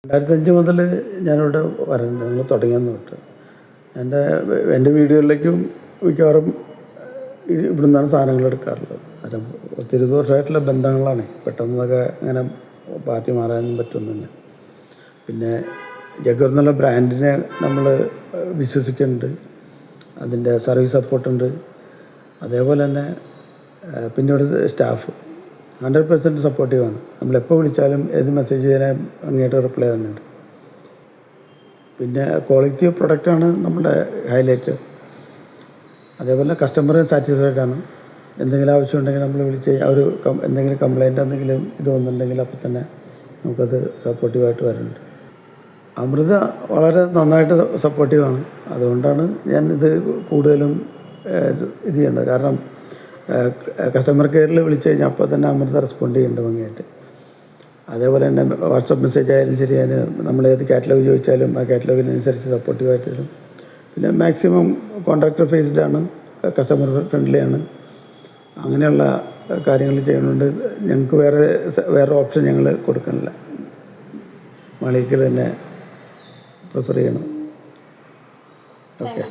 2005 മുതൽ ഞാനിവിടെ വരുന്നുണ്ട്. നിങ്ങൾ തുടങ്ങിയെന്ന് തൊട്ട് എൻ്റെ വീടുകളിലേക്കും മിക്കവാറും ഇവിടെ നിന്നാണ് സാധനങ്ങൾ എടുക്കാറുള്ളത്. കാരണം 10-20 വർഷമായിട്ടുള്ള ബന്ധങ്ങളാണ്. പെട്ടെന്നൊക്കെ അങ്ങനെ പാർട്ടി മാറാനും പറ്റുന്നില്ല. പിന്നെ ജഗ്ഗർ എന്നുള്ള ബ്രാൻഡിനെ നമ്മൾ വിശ്വസിക്കുന്നുണ്ട്. അതിൻ്റെ സർവീസ് സപ്പോർട്ടുണ്ട്. അതേപോലെ തന്നെ പിന്നെ ഇവിടുത്തെ സ്റ്റാഫ് 100% സപ്പോർട്ടീവാണ്. നമ്മളെപ്പോൾ വിളിച്ചാലും ഏത് മെസ്സേജ് ചെയ്യാനും അങ്ങേട്ട് റിപ്ലൈ തന്നെയുണ്ട്. പിന്നെ ക്വാളിറ്റി ഓഫ് പ്രൊഡക്റ്റാണ് നമ്മുടെ ഹൈലൈറ്റ്. അതേപോലെ കസ്റ്റമർ സാറ്റിസ്ഫൈഡാണ്. എന്തെങ്കിലും ആവശ്യമുണ്ടെങ്കിൽ നമ്മൾ വിളിച്ച് എന്തെങ്കിലും കംപ്ലൈൻറ്റ് എന്തെങ്കിലും ഇത് വന്നിട്ടുണ്ടെങ്കിൽ അപ്പോൾ തന്നെ നമുക്കത് സപ്പോർട്ടീവായിട്ട് വരുന്നുണ്ട്. അമൃത വളരെ നന്നായിട്ട് സപ്പോർട്ടീവാണ്. അതുകൊണ്ടാണ് ഞാൻ ഇത് കൂടുതലും ഇത് ചെയ്യേണ്ടത്. കാരണം കസ്റ്റമർ കെയറിൽ വിളിച്ചു കഴിഞ്ഞാൽ അപ്പോൾ തന്നെ അമൃത റെസ്പോണ്ട് ചെയ്യുന്നുണ്ട് ഭംഗിയായിട്ട്. അതേപോലെ തന്നെ വാട്സപ്പ് മെസ്സേജ് ആയാലും ശരി, അതിന് നമ്മൾ ഏത് കാറ്റലോഗ് ചോദിച്ചാലും ആ കാറ്റലോഗിനനുസരിച്ച് സപ്പോർട്ടീവായിട്ട് തരും. പിന്നെ മാക്സിമം കോൺട്രാക്ടർ ഫേസ്ഡാണ്, കസ്റ്റമർ ഫ്രണ്ട്ലിയാണ്. അങ്ങനെയുള്ള കാര്യങ്ങൾ ചെയ്യുന്നുണ്ട്. ഞങ്ങൾക്ക് വേറെ ഓപ്ഷൻ ഞങ്ങൾ കൊടുക്കുന്നില്ല. മാളികയിൽ തന്നെ പ്രിഫർ ചെയ്യണം. ഓക്കെ.